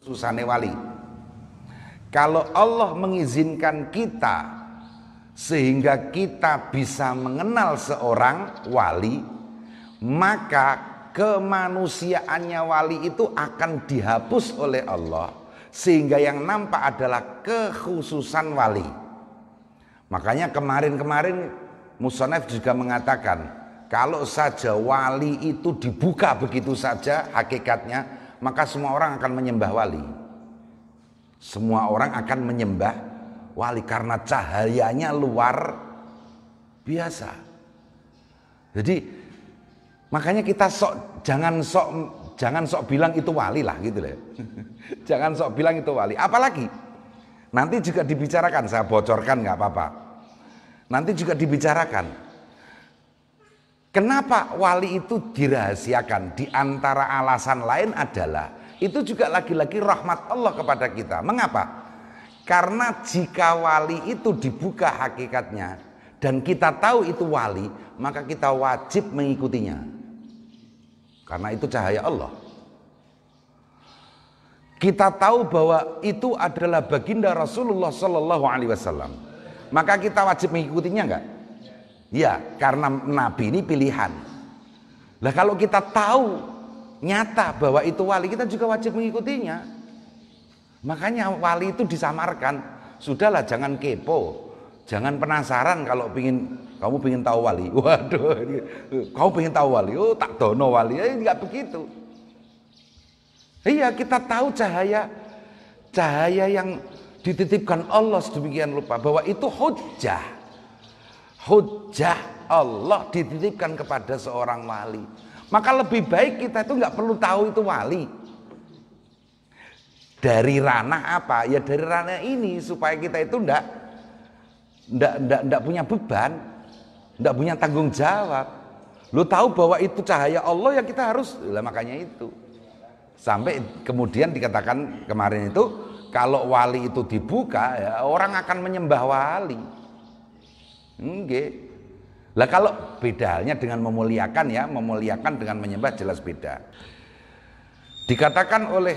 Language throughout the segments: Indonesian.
susane wali. Kalau Allah mengizinkan kita sehingga kita bisa mengenal seorang wali, maka kemanusiaannya wali itu akan dihapus oleh Allah, sehingga yang nampak adalah kekhususan wali. Makanya kemarin-kemarin Musonef juga mengatakan, kalau saja wali itu dibuka begitu saja hakikatnya, maka semua orang akan menyembah wali. Semua orang akan menyembah wali karena cahayanya luar biasa. Jadi makanya kita jangan sok bilang itu wali lah gitu loh. Jangan sok bilang itu wali. Apalagi nanti juga dibicarakan, saya bocorkan nggak apa-apa. Nanti juga dibicarakan. Kenapa wali itu dirahasiakan? Di antara alasan lain adalah itu juga lagi-lagi rahmat Allah kepada kita. Mengapa? Karena jika wali itu dibuka hakikatnya dan kita tahu itu wali, maka kita wajib mengikutinya. Karena itu cahaya Allah. Kita tahu bahwa itu adalah baginda Rasulullah Sallallahu Alaihi Wasallam, maka kita wajib mengikutinya enggak? Ya, karena Nabi ini pilihan. Lah kalau kita tahu nyata bahwa itu wali, kita juga wajib mengikutinya. Makanya wali itu disamarkan. Sudahlah, jangan kepo, jangan penasaran. Kalau kamu pingin tahu wali, waduh, kamu pingin tahu wali, oh tak dono wali, nggak begitu. Iya, kita tahu cahaya yang dititipkan Allah sedemikian rupa, bahwa itu hujjah Allah dititipkan kepada seorang wali. Maka lebih baik kita itu nggak perlu tahu itu wali. Dari ranah apa? Ya dari ranah ini, supaya kita itu ndak punya beban, ndak punya tanggung jawab. Lu tahu bahwa itu cahaya Allah, ya kita harus, lah makanya itu. Sampai kemudian dikatakan kemarin itu, kalau wali itu dibuka, ya orang akan menyembah wali. Nggih. Lah kalau bedanya dengan memuliakan, ya memuliakan dengan menyembah jelas beda. Dikatakan oleh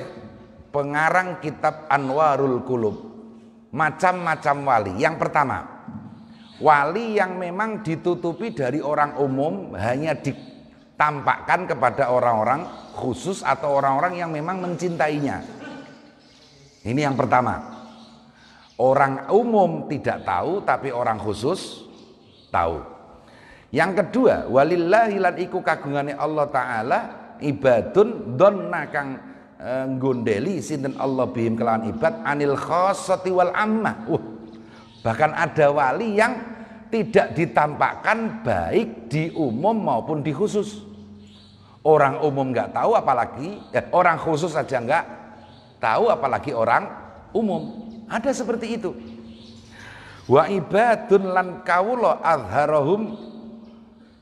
pengarang kitab Anwarul Qulub, macam-macam wali. Yang pertama, wali yang memang ditutupi dari orang umum, hanya ditampakkan kepada orang-orang khusus atau orang-orang yang memang mencintainya. Ini yang pertama. Orang umum tidak tahu, tapi orang khusus tahu. Yang kedua, walillahi lan iku kagungane Allah Ta'ala ibadun donna kang gondeli sinten Allah bihim kelawan ibad anil khassati wal ammah. Bahkan ada wali yang tidak ditampakkan baik di umum maupun di khusus. Orang umum nggak tahu, apalagi orang khusus saja nggak tahu, apalagi orang umum. Ada seperti itu. Wa ibadun lan kawula azharahum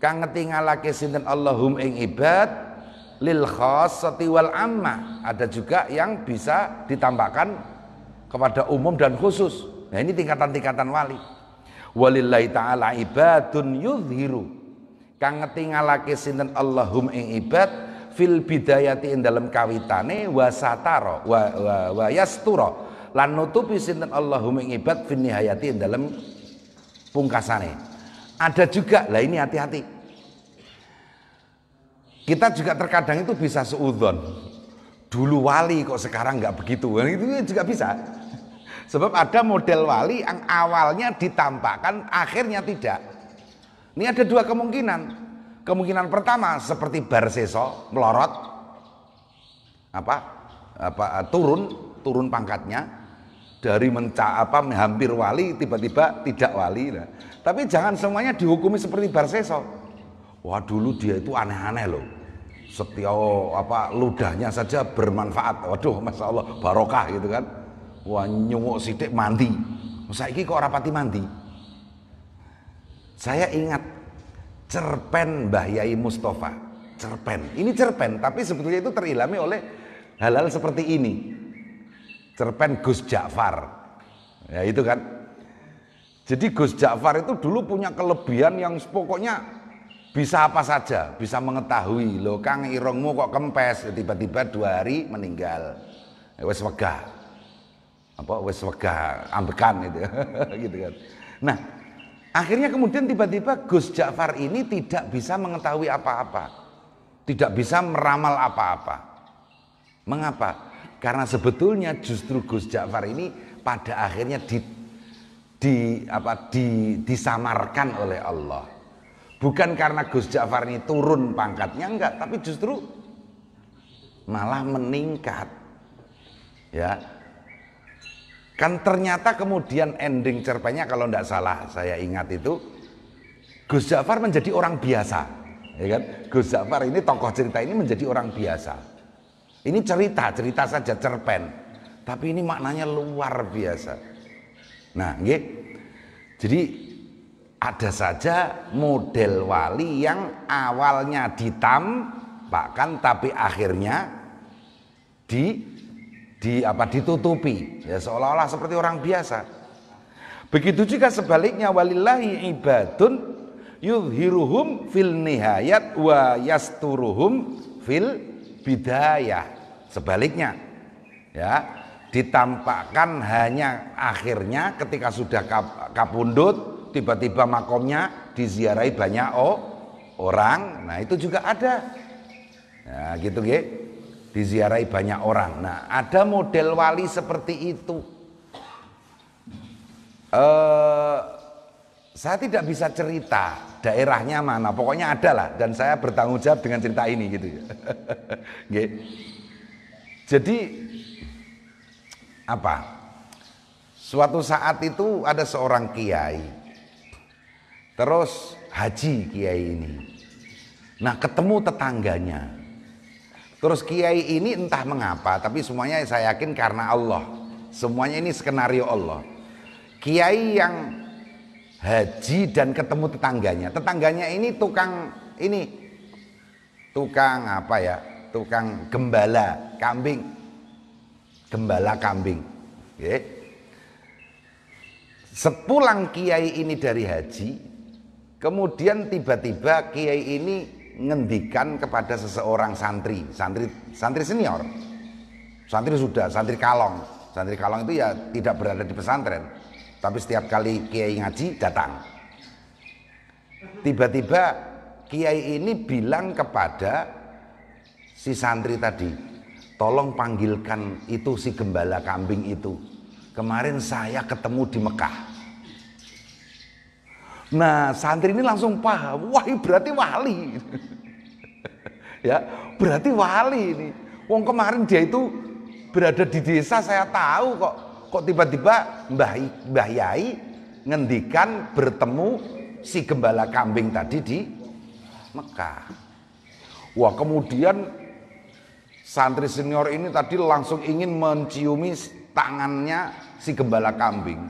kang ngetingalake sinten Allahum ing ibad lil khassati wal ammah. Ada juga yang bisa ditambahkan kepada umum dan khusus. Nah, ini tingkatan-tingkatan wali. Walillahi ta'ala ibadun yudhiru kang ngetingalake sinten Allahum ing ibad fil bidayati ing dalem kawitane wa satara wa yastura lan nutupi sinten Allahum ing ibad fin nihayati ing dalem pungkasane. Ada juga, lah ini hati-hati. Kita juga terkadang itu bisa suudzon. Dulu wali kok sekarang nggak begitu. Itu juga bisa. Sebab ada model wali yang awalnya ditampakkan, akhirnya tidak. Ini ada dua kemungkinan. Kemungkinan pertama seperti Barseso melorot, turun pangkatnya dari hampir wali tiba-tiba tidak wali. Nah, tapi jangan semuanya dihukumi seperti Barseso. Wah, dulu dia itu aneh-aneh loh. Setiap ludahnya saja bermanfaat. Waduh, masya Allah, barokah gitu kan. Wah, nyunguk sidik mandi. Saiki kok rapati mandi. Saya ingat cerpen Mbah Yai Mustafa. Cerpen. Ini cerpen, tapi sebetulnya itu terilhami oleh hal-hal seperti ini. Cerpen Gus Ja'far. Ya itu kan. Jadi Gus Ja'far itu dulu punya kelebihan yang pokoknya bisa apa saja, bisa mengetahui loh Kang irungmu kok kempes, tiba-tiba 2 hari meninggal. wis wegah. Apa wis wegah ambekan itu. Gitu kan. Nah, akhirnya kemudian tiba-tiba Gus Ja'far ini tidak bisa mengetahui apa-apa. Tidak bisa meramal apa-apa. Mengapa? Karena sebetulnya justru Gus Ja'far ini pada akhirnya disamarkan oleh Allah. Bukan karena Gus Ja'far ini turun pangkatnya, enggak, tapi justru malah meningkat. Ya. Kan ternyata kemudian ending cerpennya kalau enggak salah saya ingat itu Gus Ja'far menjadi orang biasa. Ya kan? Gus Ja'far ini tokoh cerita ini menjadi orang biasa. Ini cerita saja cerpen, tapi ini maknanya luar biasa. Nah, nggih. Jadi ada saja model wali yang awalnya ditampakkan tapi akhirnya ditutupi, ya seolah-olah seperti orang biasa. Begitu juga sebaliknya, walillahi ibadun yuzhiruhum fil nihayat wa yasturuhum fil bidayah. Sebaliknya, ya, ditampakkan hanya akhirnya ketika sudah kapundhut, tiba-tiba makomnya diziarahi banyak orang. Nah, itu juga ada. Nah, gitu nggih. Diziarahi banyak orang. Nah, ada model wali seperti itu. Saya tidak bisa cerita daerahnya mana, pokoknya ada lah, dan saya bertanggung jawab dengan cerita ini gitu ya. Jadi apa? Suatu saat itu ada seorang kiai, terus haji kiai ini. Nah, ketemu tetangganya. Terus kiai ini entah mengapa, tapi semuanya saya yakin karena Allah. Semuanya ini skenario Allah. Kiai yang haji dan ketemu tetangganya. Tetangganya ini tukang apa ya? Tukang gembala kambing. Gembala kambing. Okay. Sepulang kiai ini dari haji, kemudian tiba-tiba kiai ini ngendikan kepada seseorang santri senior. Santri kalong. Santri kalong itu ya tidak berada di pesantren. Tapi setiap kali kiai ngaji datang. Tiba-tiba kiai ini bilang kepada si santri tadi, tolong panggilkan itu si gembala kambing itu. Kemarin saya ketemu di Mekah. Nah, santri ini langsung paham, wah berarti wali. Ya, berarti wali ini. Wong kemarin dia itu berada di desa, saya tahu kok tiba-tiba Mbah Yai ngendikan bertemu si gembala kambing tadi di Mekah. Wah, kemudian santri senior ini tadi langsung ingin menciumi tangannya si gembala kambing,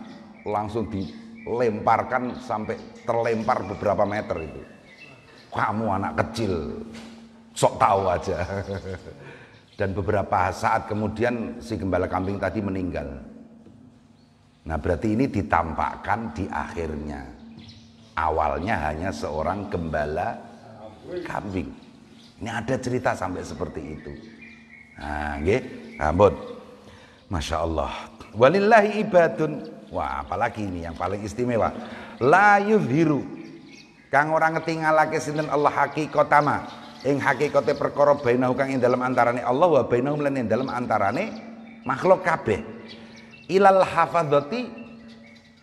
langsung dilemparkan sampai terlempar beberapa meter itu. Kamu anak kecil, sok tahu aja. Dan beberapa saat kemudian si gembala kambing tadi meninggal. Nah, berarti ini ditampakkan di akhirnya. Awalnya hanya seorang gembala kambing. Ini ada cerita sampai seperti itu. Nah, nggih, ampun. Masya Allah. Walillahi ibadun. Wah, apalagi ini yang paling istimewa. La yuzhiru. Kang orang ngetingalake sinten Allah hakikatama. Ing hakikate perkara bainahu kang ing dalem antarane Allah wa bainahu lan ing dalem antarane makhluk kabeh. Ilal hafadzati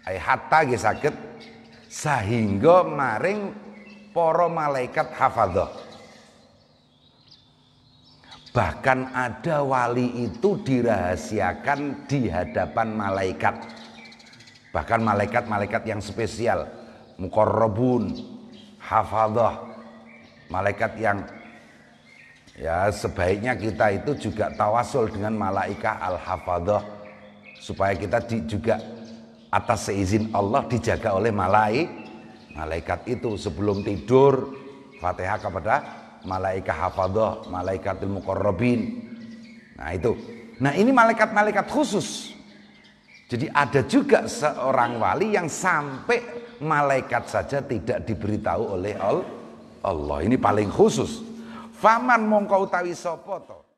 ay hatta nggih saged sahingga maring para malaikat hafadzah. Bahkan ada wali itu dirahasiakan di hadapan malaikat. Bahkan malaikat-malaikat yang spesial, muqarrabun, hafadzah, malaikat yang ya sebaiknya kita itu juga tawasul dengan malaikat al-hafadzah supaya kita juga atas seizin Allah dijaga oleh malaikat itu sebelum tidur Fatihah kepada malaikat hafadzah, malaikatul muqarrabin. Nah itu. Nah ini malaikat-malaikat khusus. Jadi ada juga seorang wali yang sampai malaikat saja tidak diberitahu oleh Allah. Ini paling khusus. Faman mongko utawi sapa to